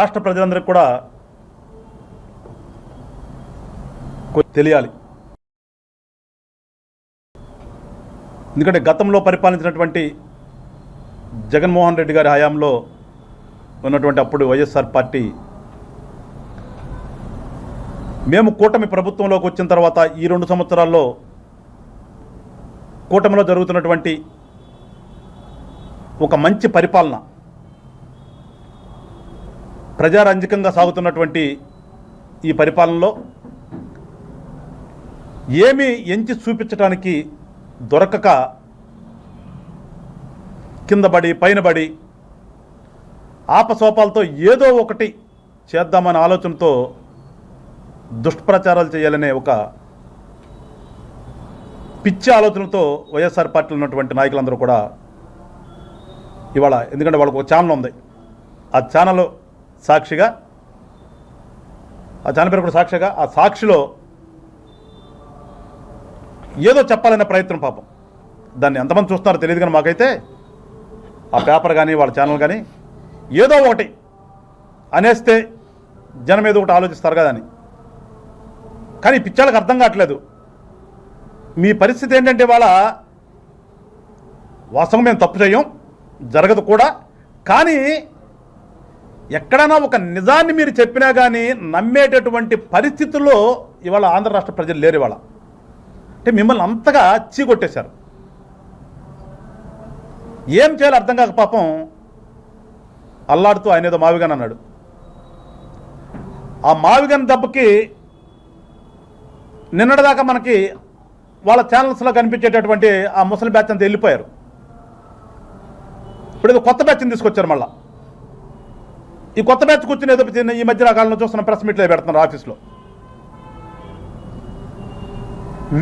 రాష్ట్ర ప్రజలందరికీ కూడా తెలియాలి. ఎందుకంటే గతంలో పరిపాలించినటువంటి జగన్మోహన్ రెడ్డి గారి హయాంలో ఉన్నటువంటి అప్పుడు వైఎస్ఆర్ పార్టీ మేము కూటమి ప్రభుత్వంలోకి వచ్చిన తర్వాత ఈ 2 సంవత్సరాల్లో కూటమిలో జరుగుతున్నటువంటి ఒక మంచి పరిపాలన, ప్రజారంజకంగా సాగుతున్నటువంటి ఈ పరిపాలనలో ఏమీ ఎంచి చూపించడానికి దొరకక కిందపడి పైనబడి ఆపసోపాలతో ఏదో ఒకటి చేద్దామనే ఆలోచనతో దుష్ప్రచారాలు చేయాలనే ఒక పిచ్చి ఆలోచనతో వైఎస్ఆర్ పార్టీలో ఉన్నటువంటి నాయకులందరూ కూడా ఇవాళ, ఎందుకంటే వాళ్ళకు ఒక ఛానల్ ఉంది, ఆ ఛానల్ సాక్షిగా, ఆ ఛానల్ పేరు కూడా సాక్షిగా, ఆ సాక్షిలో ఏదో చెప్పాలనే ప్రయత్నం, పాపం దాన్ని ఎంతమంది చూస్తున్నారో తెలియదు కానీ మాకైతే ఆ పేపర్ కానీ వాళ్ళ ఛానల్ కానీ ఏదో ఒకటి అనేస్తే జనం ఏదో ఒకటి ఆలోచిస్తారు కదా అని. కానీ పిచ్చాళ్ళకి అర్థం కావట్లేదు. మీ పరిస్థితి ఏంటంటే వాళ్ళ వాస్తవం మేము తప్పు చేయం, జరగదు కూడా, కానీ ఎక్కడైనా ఒక నిజాన్ని మీరు చెప్పినా కానీ నమ్మేటటువంటి పరిస్థితుల్లో ఇవాళ ఆంధ్ర రాష్ట్ర ప్రజలు లేరు. ఇవాళ అంటే మిమ్మల్ని అంతగా చీకొట్టేశారు. ఏం చేయాలో అర్థం కాక పాపం అల్లాడుతూ ఆయన ఏదో మావిగాన్ అన్నాడు. ఆ మావిగాన్ దెబ్బకి నిన్నటిదాకా మనకి వాళ్ళ ఛానల్స్లో కనిపించేటటువంటి ఆ ముసలి బ్యాచ్ అంతా వెళ్ళిపోయారు. ఇప్పుడు ఏదో కొత్త బ్యాచ్ని తీసుకొచ్చారు. మళ్ళీ ఈ కొత్త బ్యాచ్ కూర్చుని ఏదో ఈ మధ్య కాలంలో చూస్తున్న ప్రెస్ మీట్లో పెడుతున్నారు ఆఫీస్లో.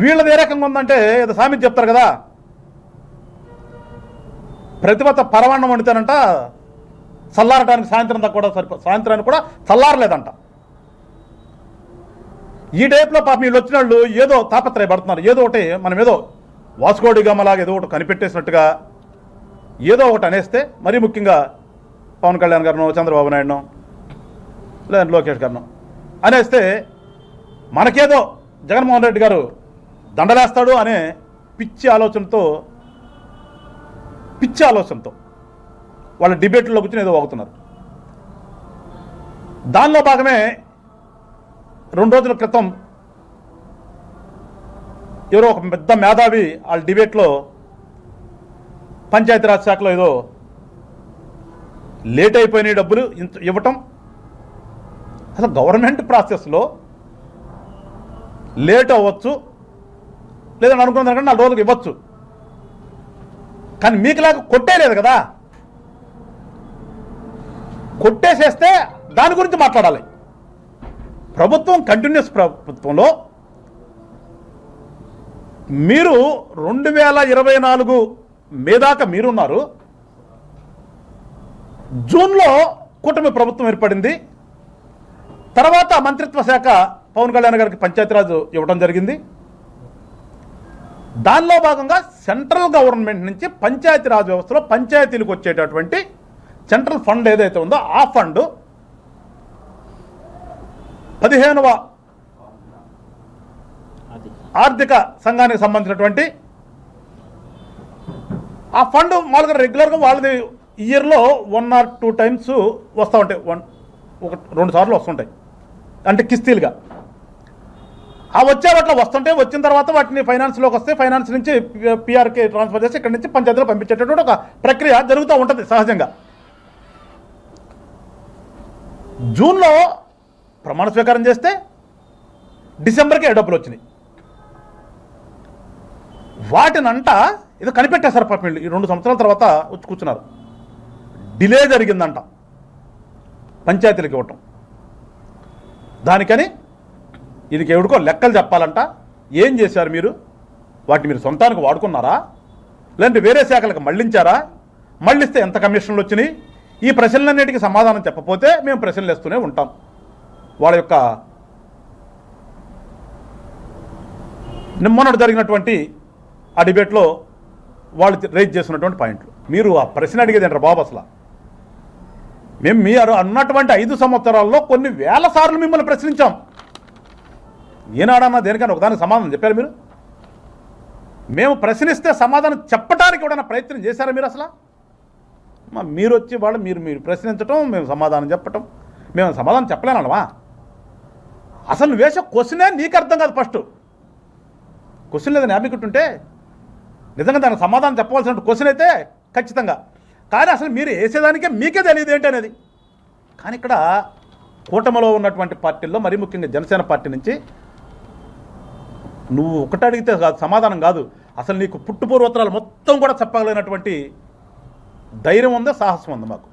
వీళ్ళది ఏ రకంగా ఉందంటే ఏదో సామెత చెప్తారు కదా, ప్రతిభత పరమాన్నం వండితేనంట చల్లారటానికి సాయంత్రం కూడా సాయంత్రానికి కూడా చల్లారలేదంట. ఈ టైప్లో పాపం వీళ్ళు వచ్చిన వాళ్ళు ఏదో తాపత్రయపడుతున్నారు. ఏదో ఒకటి మనం ఏదో వాస్కోడిగామలాగా ఏదో ఒకటి కనిపెట్టేసినట్టుగా ఏదో ఒకటి అనేస్తే, మరీ ముఖ్యంగా పవన్ కళ్యాణ్ గారినో చంద్రబాబు నాయుడునో లేదా లోకేష్ గారినో అనేస్తే మనకేదో జగన్మోహన్ రెడ్డి గారు దండలేస్తాడు అనే పిచ్చి ఆలోచనతో వాళ్ళ డిబేట్లో కూర్చొని ఏదో వాగుతున్నారు. దానిలో భాగమే 2 రోజుల క్రితం ఎవరో ఒక పెద్ద మేధావి వాళ్ళ డిబేట్లో పంచాయతీరాజ్ శాఖలో ఏదో లేట్ అయిపోయినాయి డబ్బులు ఇవ్వటం. అసలు గవర్నమెంట్ ప్రాసెస్లో లేట్ అవ్వచ్చు, లేదని అనుకున్న దానికంటే 4 రోజులకు ఇవ్వచ్చు, కానీ మీకులాగా కొట్టేయలేదు కదా. కొట్టేసేస్తే దాని గురించి మాట్లాడాలి. ప్రభుత్వం కంటిన్యూస్ ప్రభుత్వంలో మీరు 2024 మే దాకా మీరున్నారు. జూన్లో కూటమి ప్రభుత్వం ఏర్పడింది. తర్వాత మంత్రిత్వ శాఖ పవన్ కళ్యాణ్ గారికి పంచాయతీరాజ్ ఇవ్వడం జరిగింది. దానిలో భాగంగా సెంట్రల్ గవర్నమెంట్ నుంచి పంచాయతీరాజ్ వ్యవస్థలో పంచాయతీలకు వచ్చేటటువంటి సెంట్రల్ ఫండ్ ఏదైతే ఉందో ఆ ఫండ్ 15వ ఆర్థిక సంఘానికి సంబంధించినటువంటి ఆ ఫండ్ మామూలుగా రెగ్యులర్గా వాళ్ళది ఇయర్లో 1 or 2 times వస్తూ ఉంటాయి, 1-2 సార్లు వస్తుంటాయి, అంటే కిస్తీలుగా. ఆ వచ్చేవాటిలో వస్తుంటే వచ్చిన తర్వాత వాటిని ఫైనాన్స్లోకి వస్తే ఫైనాన్స్ నుంచి పిఆర్కి ట్రాన్స్ఫర్ చేసి ఇక్కడి నుంచి పంచాయతీలో పంపించేటటువంటి ఒక ప్రక్రియ జరుగుతూ ఉంటుంది సహజంగా. జూన్లో ప్రమాణ స్వీకారం చేస్తే డిసెంబర్కి డబ్బులు వచ్చినాయి. వాటినంట ఏదో కనిపెట్టేశారు పాపం ఈ 2 సంవత్సరాల తర్వాత వచ్చి కూర్చున్నారు. డిలే జరిగిందంట పంచాయతీలకు ఇవ్వటం. దానికని దీనికి ఎవరికో లెక్కలు చెప్పాలంట. ఏం చేశారు మీరు? వాటిని మీరు సొంతానికి వాడుకున్నారా, లేదంటే వేరే శాఖలకు మళ్ళించారా? మళ్ళిస్తే ఎంత కమిషన్లు వచ్చినాయి? ఈ ప్రశ్నలన్నిటికీ సమాధానం చెప్పపోతే మేము ప్రశ్నలు వేస్తూనే ఉంటాం. వాళ్ళ యొక్క నిమ్మనడు జరిగినటువంటి ఆ డిబేట్లో వాళ్ళు రైజ్ చేస్తున్నటువంటి పాయింట్లు. మీరు ఆ ప్రశ్న అడిగేది ఏంటారు బాబు? అసలు మేము మీరు అన్నటువంటి 5 సంవత్సరాల్లో కొన్ని వేల సార్లు మిమ్మల్ని ప్రశ్నించాం. ఏనాడన్నా దేనికన్నా ఒకదానికి సమాధానం చెప్పారు మీరు? మేము ప్రశ్నిస్తే సమాధానం చెప్పడానికి కూడా ప్రయత్నం చేశారా మీరు? అసలు మీరు వచ్చి వాళ్ళు మీరు ప్రశ్నించటం, మేము సమాధానం చెప్పటం. మేము సమాధానం చెప్పలేనమ్మా. అసలు నువ్వు వేసే క్వశ్చనే నీకు అర్థం కాదు. ఫస్ట్ క్వశ్చన్ లేదని అమ్మికుంటుంటే నిజంగా దానికి సమాధానం చెప్పవలసిన క్వశ్చన్ అయితే ఖచ్చితంగా, కానీ అసలు మీరు వేసేదానికే మీకే తెలియదు ఏంటి అనేది. కానీ ఇక్కడ కూటమిలో ఉన్నటువంటి పార్టీల్లో మరీ ముఖ్యంగా జనసేన పార్టీ నుంచి నువ్వు ఒకటి అడిగితే సమాధానం కాదు, అసలు నీకు పుట్టుపూర్వోత్తరాలు మొత్తం కూడా చెప్పగలిగినటువంటి ధైర్యం ఉందా, సాహసం ఉందా మాకు?